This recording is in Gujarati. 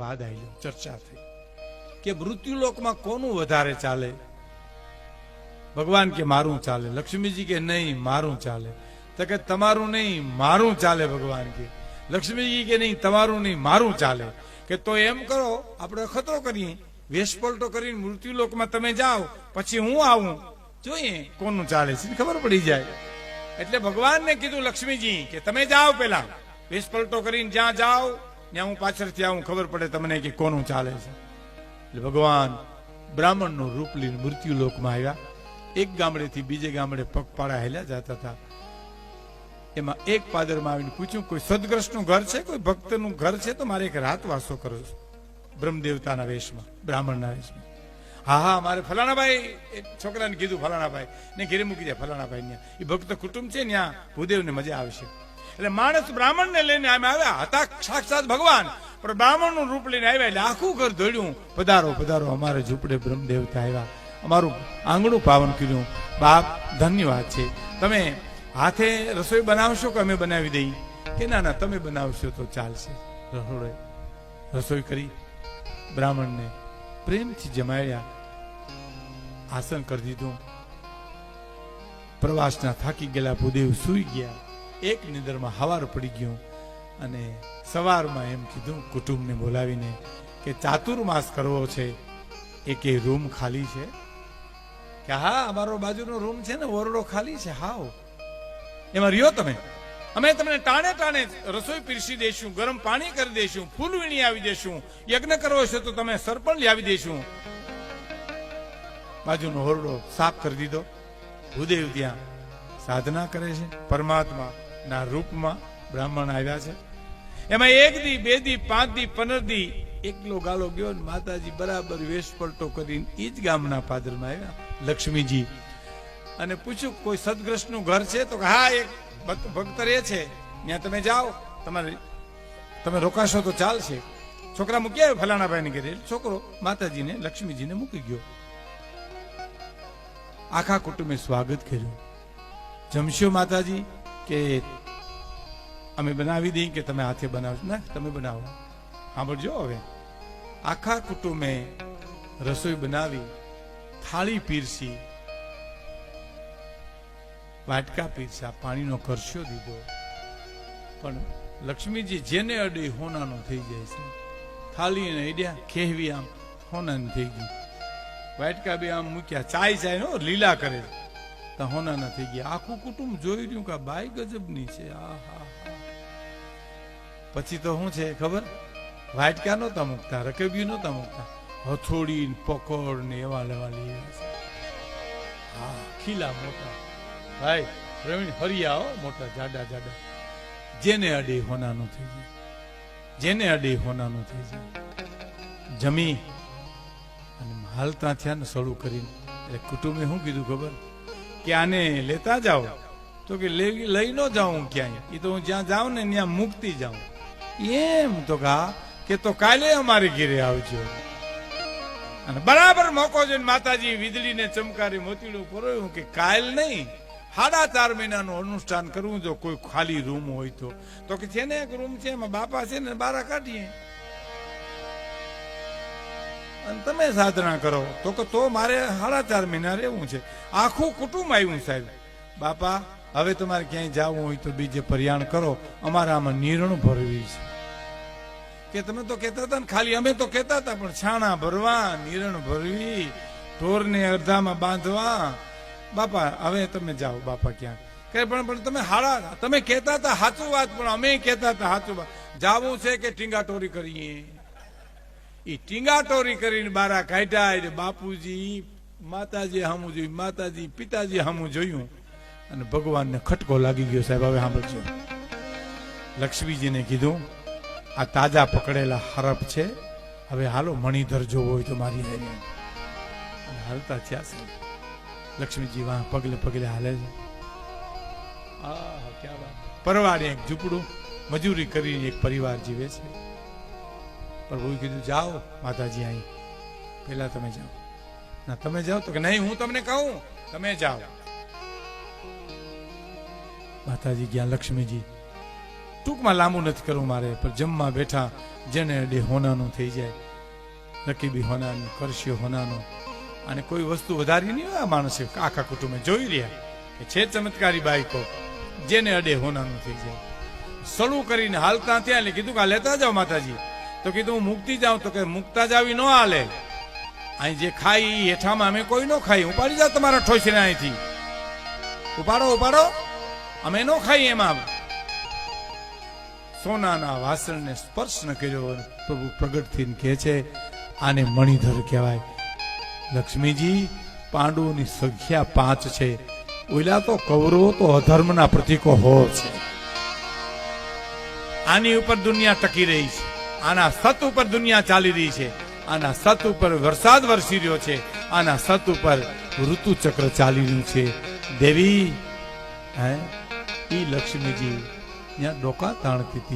વાદ આવ્યો, ચર્ચા થઈ કે મૃત્યુલોકમાં કોનું વધારે ચાલે? ભગવાન કે મારું ચાલે. લક્ષ્મીજી કે નહીં મારું ચાલે. તો કે તમારું નહીં મારું ચાલે. ભગવાન કે લક્ષ્મીજી કે નહીં તમારું નહીં મારું ચાલે. કે તો એમ કરો આપણે ખતરો કરીએ, વેશ પલટો કરીને મૃત્યુલોકમાં તમે જાઓ, પછી હું આવું, જોઈએ કોનું ચાલે છે ખબર પડી જાય. એટલે ભગવાનને કીધું લક્ષ્મીજી કે તમે જાઓ, પેલા વેશ પલટો કરીને જ્યાં જાઓ ત્યાં હું પાછળથી આવું, ખબર પડે તમને કે કોનું ચાલે છે. એટલે ભગવાન બ્રાહ્મણનું રૂપ લઈને મૃત્યુલોકમાં આવ્યા. એક ગામડેથી બીજે ગામડે પગપાળા હેલ્યા જતા હતા. એમાં એક પાદરમાં આવીને પૂછ્યું, કોઈ સદગ્રસ્તનું ઘર છે, કોઈ ભક્તનું ઘર છે, તો મારે એક રાત વાસો કરો છો બ્રહ્મદેવતાના વેશમાં, બ્રાહ્મણના વેશમાં. હા હા, મારે ફલાણાભાઈ, એક છોકરાને કીધું ફલાણાભાઈ ને ઘેરે મૂકી જાય. ફલાણાભાઈ ત્યાં એ ભક્ત કુટુંબ છે, ત્યાં ભૂદેવને મજા આવશે. એટલે માણસ બ્રાહ્મણને લઈને આમ આવ્યા હતા, સાક્ષાત ભગવાન, પણ બ્રાહ્મણનું રૂપ લઈને આવ્યા. એટલે આખું ઘર દોડ્યું, પધારો પધારો, અમારે ઝૂંપડે બ્રહ્મદેવતા આવ્યા, અમારું આંગણું પાવન કર્યું. બાપ ધન્યવાદ છે, તમે હાથે રસોઈ બનાવશો કે અમે બનાવી દઈ? કે ના ના, તમે બનાવશો તો ચાલશે. રસોડે રસોઈ કરી, બ્રાહ્મણને પ્રેમથી જમાડ્યા, આસન કરી દીધું. પ્રવાસના થાકી ગયેલા ભૂદેવ સૂઈ ગયા. એક નિંદરમાં હવાર પડી ગયું અને સવારમાં એમ કીધું કુટુંબને બોલાવીને કે ચાતુર્માસ કરવો છે, એક એ રૂમ ખાલી છે? કે હા, અમારો બાજુનો રૂમ છે ને, ઓરડો ખાલી છે, હાવ એમાં રહ્યો તમે, અમે તમને ટાણે ટાણે રસોઈ પીરસી દઈશું, ગરમ પાણી કરી દઈશું, ફૂલ વીણી આવી દઈશું, યજ્ઞ કરવો છે તો તમે સરપણ લાવી દઈશું. બાજુનો ઓરડો સાફ કરી દીધો. ભૂદેવ ત્યાં સાધના કરે છે, પરમાત્મા ના રૂપમાં બ્રાહ્મણ આવ્યા છે. એમાં 1 દી 2 દી 5 દી 15 દી એકલો ગાલો ગયો ને માતાજી બરાબર વેશ પલટો કરીને એ જ ગામના પાદરમાં આવ્યા લક્ષ્મીજી, અને પૂછ્યું કોઈ સદગ્રસ્તનું ઘર છે? તો હા, એક ભક્ત રહે છે, ત્યાં તમે જાઓ, તમે રોકાશો તો ચાલશે. છોકરા મૂકી આવ્યો ફલાણાભાઈ ને ઘરે. છોકરો માતાજીને લક્ષ્મીજીને મૂકી ગયો. આખા કુટુંબે સ્વાગત કર્યું. જમશો માતાજી? કે અમે બનાવી દઈએ કે તમે હાથે બનાવશો? ના, તમે બનાવો. સાંભળજો હવે, આખા કુટુંબે રસોઈ બનાવી, થાળી પીરસી, વાટકા પીરસા, પાણીનો કરશો દીધો. પણ લક્ષ્મીજી જેને અડી હોનાનો થઈ જાય છે. થાળીને અડ્યા, ખેહવી આમ હોનાની થઈ ગઈ. વાટકા બે આમ મૂક્યા, ચાય નો લીલા કરે તો હોનાના થઈ ગયા. આખું કુટુંબ જોઈ રહ્યું કે બાઈ ગજબની છે. પછી તો શું છે ખબર? વાટકા નહોતા મૂકતા, રકેબી નહોતા મૂકતા, હથોડી પકડ ને એવા લેવા લઈ આવ્યા. હા, ખીલા મોટા ભાઈ પ્રવીણ હરિયા, મોટા જાડા જાડા, જેને અડે હોનાનું થઈ જાય, જેને અડે હોનાનું થઈ જાય. જમી અને હાલતા થયા ને સળું કરીને. એટલે કુટુંબે શું કીધું ખબર? કે આને લેતા જાઓ. તો કે લઈ ન જાઉં ક્યાંય, એ તો હું જ્યાં જાઉં ને ત્યાં મૂકતી જાઉં. એમ તો કે તો કાલે અમારે ઘેરે આવજો. અને બરાબર મોકો જોઈને માતાજી વીજળીને ચમકારી મોતીડું પરોયું કે કાલ નહીં, 4.5 મહિનાનું અનુષ્ઠાન કરવું. જો કોઈ ખાલી રૂમ હોય તો કે છે ને એક રૂમ છે, એમાં બાપા છે ને બારા કાઢીએ અને તમે સાધના કરો. તો કે તો મારે 4.5 મહિના રહેવું છે. આખું કુટુંબ આવ્યું. સાહેબ બાપા, હવે તમારે ક્યાંય જવું હોય તો બીજે પર્યાણ કરો, અમારે આમાં નિર્ણય ભરવી છે. કે તમે તો કહેતા હતા ને ખાલી, અમે તો કહેતા હતા, પણ છાણા ભરવા, નિરણ ભરવી, ઢોરને અડધામાં બાંધવા. બાપા હવે તમે જાઓ. બાપા ક્યાં કે પણ તમે કહેતા હતા સાચું વાત, પણ અમે કહેતા હતા સાચું વાત. જાવું છે કે ટીંગાટોરી કરીએ? એ ટીંગાટોરી કરીને બારા કાઢ્યા. એટલે બાપુજી માતાજી હામું જોયું, માતાજી પિતાજી હામું જોયું અને ભગવાનને ખટકો લાગી ગયો. સાહેબ હવે સાંભળજો, લક્ષ્મીજીને કીધું આ તાજા પકડેલા હરફ છે, હવે હાલો મણિધર જોવો હોય તો મારી હારે. અને હાલતા થયા છે. લક્ષ્મીજી વાહ પગલે પગલે હાલે છે. ક્યાં વાત! પરવારે એક ઝૂંપડું, મજૂરી કરીને એક પરિવાર જીવે છે. પ્રભુએ કીધું જાઓ માતાજી, અહીં પેલા તમે જાઓ. ના તમે જાઓ? તો કે નહીં, હું તમને કહું, તમે જાઓ. માતાજી ગયા. લક્ષ્મીજી ટૂંકમાં લાંબુ નથી કરવું મારે, પણ જમવા બેઠા જેને અડે હોનાનું થઈ જાય, રકીબી હોનાનું, કરશીઓ હોનાનો. અને કોઈ વસ્તુ વધારી નહીં હોય. આ માણસે આખા કુટુંબે જોઈ રહ્યા કે છે ચમત્કારી બાઈકો, જેને અડે હોનાનું થઈ જાય. સળું કરીને હાલતા ત્યાં એટલે કીધું કે આ લેતા જાઓ માતાજી. તો કીધું હું મૂકતી જાઉં. તો કે મૂકતા જ આવી ન હાલે, અહીં જે ખાઈ હેઠામાં અમે કોઈ ન ખાઈ, ઉપાડી જાઓ તમારા ઠોસીને અહીંથી, ઉપાડો ઉપાડો, અમે ન ખાઈ. એમાં સોનાના વાસણને સ્પર્શ ન કર્યો. પ્રભુ પ્રગટ થઈને કહે છે આને મણિધર કહેવાય. લક્ષ્મીજી, પાંડવોની સંખ્યા 5 છે. ઓલા તો કૌરવો તો અધર્મના પ્રતીકો હો છે. આની ઉપર દુનિયા ટકી રહી છે, આના સત ઉપર દુનિયા ચાલી રહી છે, આના સત ઉપર વરસાદ વરસી રહ્યો છે, આના સત ઉપર ઋતુ ચક્ર ચાલી રહ્યું છે. દેવી, ઈ લક્ષ્મીજી ત્યાં ડોકા તાણતી હતી.